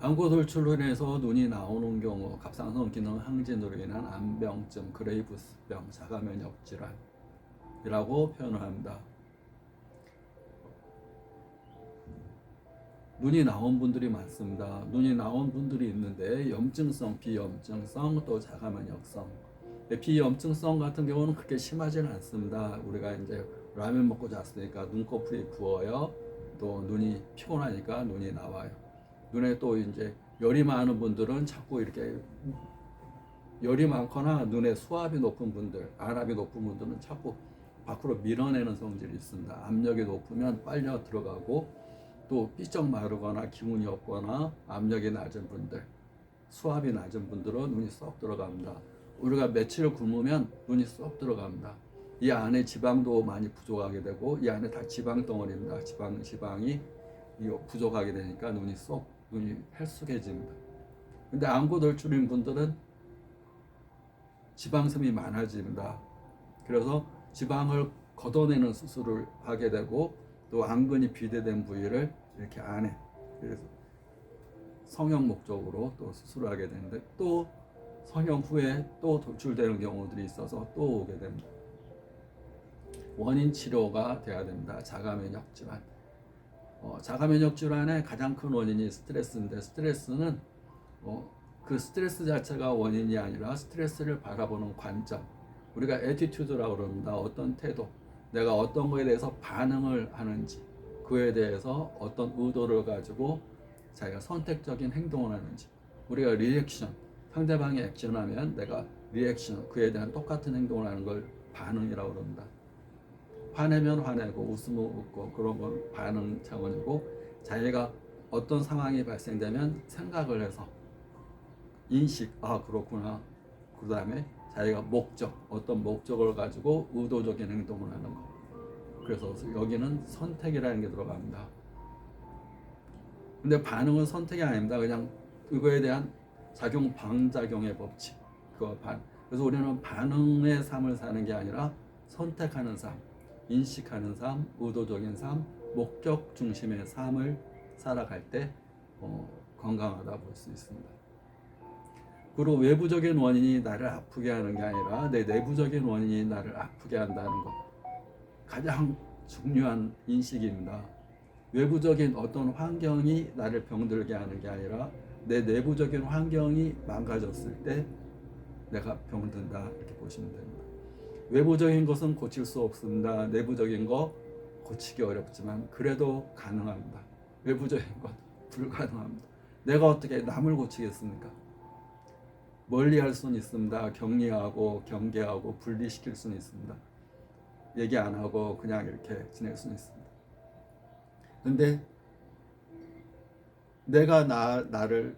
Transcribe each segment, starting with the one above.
안구 돌출로 인해서 눈이 나오는 경우 갑상선 기능 항진으로 인한 암병증, 그레이브스병, 자가면역 질환이라고 표현을 합니다. 눈이 나온 분들이 많습니다. 눈이 나온 분들이 있는데 염증성, 비염증성, 또 자가면역성. 비염증성 같은 경우는 그렇게 심하지는 않습니다. 우리가 이제 라면 먹고 잤으니까 눈꺼풀이 부어요. 또 눈이 피곤하니까 눈이 나와요. 눈에 또 이제 열이 많은 분들은 자꾸 이렇게 열이 많거나 눈에 수압이 높은 분들, 안압이 높은 분들은 자꾸 밖으로 밀어내는 성질이 있습니다. 압력이 높으면 빨려 들어가고 또 삐쩍 마르거나 기운이 없거나 압력이 낮은 분들, 수압이 낮은 분들은 눈이 쏙 들어갑니다. 우리가 며칠 굶으면 눈이 쏙 들어갑니다. 이 안에 지방도 많이 부족하게 되고 이 안에 다 지방 덩어리입니다. 지방이 부족하게 되니까 눈이 헬쑥해집니다. 근데 안구 돌출인 분들은 지방섬이 많아집니다. 그래서 지방을 걷어내는 수술을 하게 되고 또 안근이 비대된 부위를 이렇게 안에 그래서 성형 목적으로 또 수술을 하게 되는데 또 성형 후에 또 돌출되는 경우들이 있어서 또 오게 됩니다. 원인 치료가 돼야 됩니다. 자가면역 질환. 자가면역 질환의 가장 큰 원인이 스트레스인데 스트레스는 그 스트레스 자체가 원인이 아니라 스트레스를 바라보는 관점. 우리가 애티튜드라고 그럽니다. 어떤 태도, 내가 어떤 거에 대해서 반응을 하는지, 그에 대해서 어떤 의도를 가지고 자기가 선택적인 행동을 하는지. 우리가 리액션, 상대방이 액션하면 내가 리액션, 그에 대한 똑같은 행동을 하는 걸 반응이라고 그럽니다. 화내면 화내고 웃으면 웃고 그런 건 반응 차원이고 자기가 어떤 상황이 발생되면 생각을 해서 인식, 아 그렇구나. 그 다음에 자기가 어떤 목적을 가지고 의도적인 행동을 하는 거. 그래서 여기는 선택이라는 게 들어갑니다. 근데 반응은 선택이 아닙니다. 그냥 그거에 대한 작용 방작용의 법칙. 그래서 우리는 반응의 삶을 사는 게 아니라 선택하는 삶, 인식하는 삶, 의도적인 삶, 목적 중심의 삶을 살아갈 때 건강하다 볼 수 있습니다. 그리고 외부적인 원인이 나를 아프게 하는 게 아니라 내 내부적인 원인이 나를 아프게 한다는 것. 가장 중요한 인식입니다. 외부적인 어떤 환경이 나를 병들게 하는 게 아니라 내 내부적인 환경이 망가졌을 때 내가 병든다 이렇게 보시면 됩니다. 외부적인 것은 고칠 수 없습니다. 내부적인 거 고치기 어렵지만 그래도 가능합니다. 외부적인 것 불가능합니다. 내가 어떻게 남을 고치겠습니까? 멀리할 수는 있습니다. 격리하고 경계하고 분리시킬 수는 있습니다. 얘기 안 하고 그냥 이렇게 지낼 수는 있습니다. 근데 내가 나를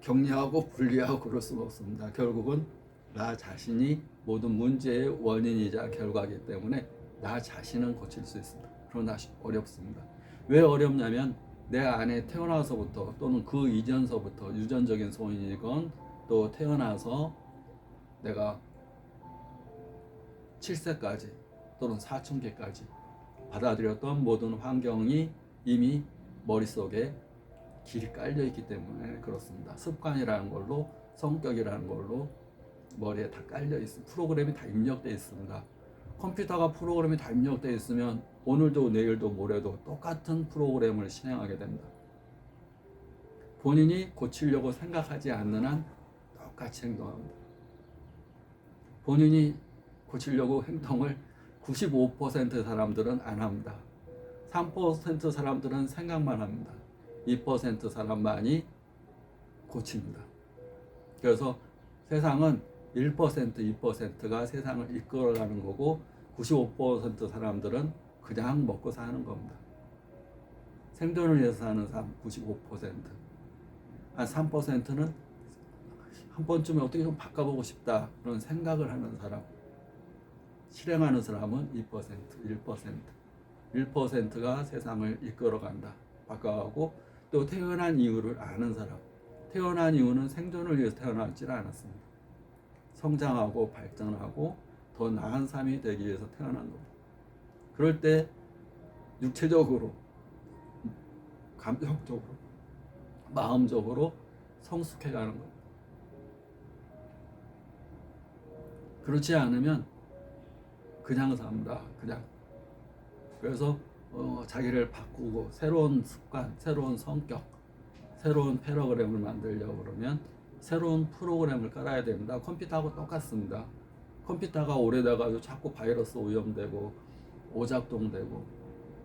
격리하고 분리하고 그럴 수가 없습니다. 결국은 나 자신이 모든 문제의 원인이자 결과이기 때문에 나 자신은 고칠 수 있습니다. 그러나 어렵습니다. 왜 어렵냐면 내 안에 태어나서부터 또는 그 이전서부터 유전적인 소인이건 또 태어나서 내가 7세까지 또는 사춘기까지 받아들였던 모든 환경이 이미 머릿속에 길이 깔려 있기 때문에 그렇습니다. 습관이라는 걸로 성격이라는 걸로 머리에 다 깔려 있습니다. 프로그램이 다 입력되어 있습니다. 컴퓨터가 프로그램이 다 입력되어 있으면 오늘도 내일도 모레도 똑같은 프로그램을 실행하게 됩니다. 본인이 고치려고 생각하지 않는 한 똑같이 행동합니다. 본인이 고치려고 행동을 95% 사람들은 안 합니다. 3% 사람들은 생각만 합니다. 2% 사람만이 고칩니다. 그래서 세상은 1%, 2%가 세상을 이끌어가는 거고 95% 사람들은 그냥 먹고 사는 겁니다. 생존을 위해서 사는 사람 95%, 한 3%는 한 번쯤에 어떻게 좀 바꿔보고 싶다 그런 생각을 하는 사람, 실행하는 사람은 2%, 1%가 세상을 이끌어간다, 바꿔가고 또 태어난 이유를 아는 사람, 태어난 이유는 생존을 위해서 태어나지 않았습니다. 성장하고 발전하고 더 나은 삶이 되기 위해서 태어난 겁니다. 그럴 때 육체적으로 감정적으로, 마음적으로 성숙해가는 거예요. 그렇지 않으면 그냥 삽니다. 그냥. 그래서 자기를 바꾸고 새로운 습관, 새로운 성격, 새로운 프로그램을 만들려고 그러면 새로운 프로그램을 깔아야 됩니다. 컴퓨터하고 똑같습니다. 컴퓨터가 오래돼가지고 자꾸 바이러스 오염되고 오작동되고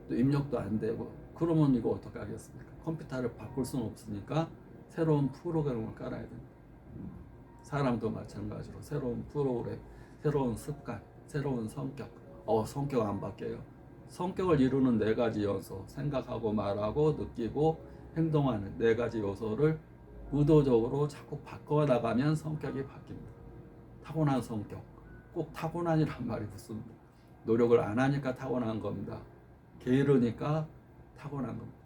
또 입력도 안 되고 그러면 이거 어떻게 하겠습니까? 컴퓨터를 바꿀 수는 없으니까 새로운 프로그램을 깔아야 됩니다. 사람도 마찬가지로 새로운 프로그램, 새로운 습관, 새로운 성격. 성격 안 바뀌어요. 성격을 이루는 네 가지 요소, 생각하고 말하고 느끼고 행동하는 네 가지 요소를 의도적으로 자꾸 바꿔나가면 성격이 바뀝니다. 타고난 성격. 꼭 타고난이란 말이 붙습니다. 노력을 안 하니까 타고난 겁니다. 게으르니까 타고난 겁니다.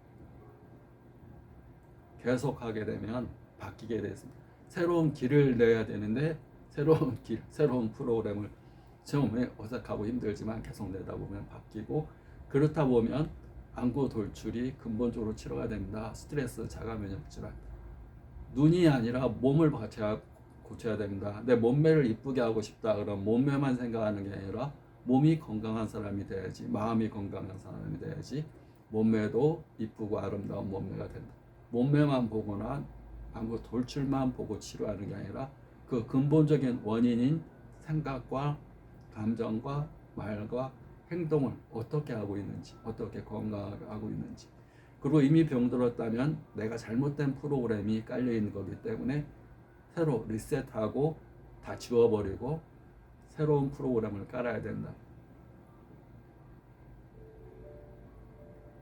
계속하게 되면 바뀌게 됐습니다. 새로운 길을 내야 되는데 새로운 길, 새로운 프로그램을 처음에 어색하고 힘들지만 계속 내다 보면 바뀌고 그렇다 보면 안구 돌출이 근본적으로 치료가 됩니다. 스트레스, 자가면역 질환. 눈이 아니라 몸을 고쳐야 됩니다. 내 몸매를 이쁘게 하고 싶다 그러면 몸매만 생각하는 게 아니라 몸이 건강한 사람이 돼야지, 마음이 건강한 사람이 돼야지 몸매도 이쁘고 아름다운 몸매가 된다. 몸매만 보거나 안구 돌출만 보고 치료하는 게 아니라 그 근본적인 원인인 생각과 감정과 말과 행동을 어떻게 하고 있는지, 어떻게 건강하게 하고 있는지, 그리고 이미 병들었다면 내가 잘못된 프로그램이 깔려 있는 거기 때문에 새로 리셋하고 다 지워버리고 새로운 프로그램을 깔아야 된다.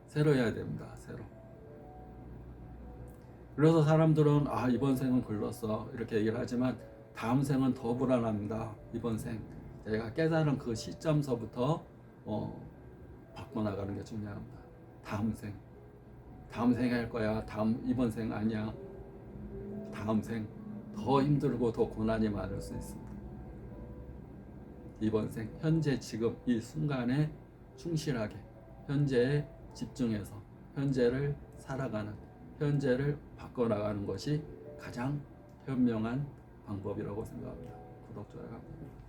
새로 해야 됩니다. 새로. 그래서 사람들은 이번 생은 글렀어 이렇게 얘기를 하지만 다음 생은 더 불안합니다. 이번 생 제가 깨달은 그 시점서부터 바꿔나가는 게 중요합니다. 다음 생 할 거야. 이번 생 아니야. 다음 생 더 힘들고 더 고난이 많을 수 있습니다. 이번 생 현재 지금 이 순간에 충실하게 현재에 집중해서 현재를 살아가는, 현재를 바꿔나가는 것이 가장 현명한 방법이라고 생각합니다. 구독, 좋아요 감사합니다.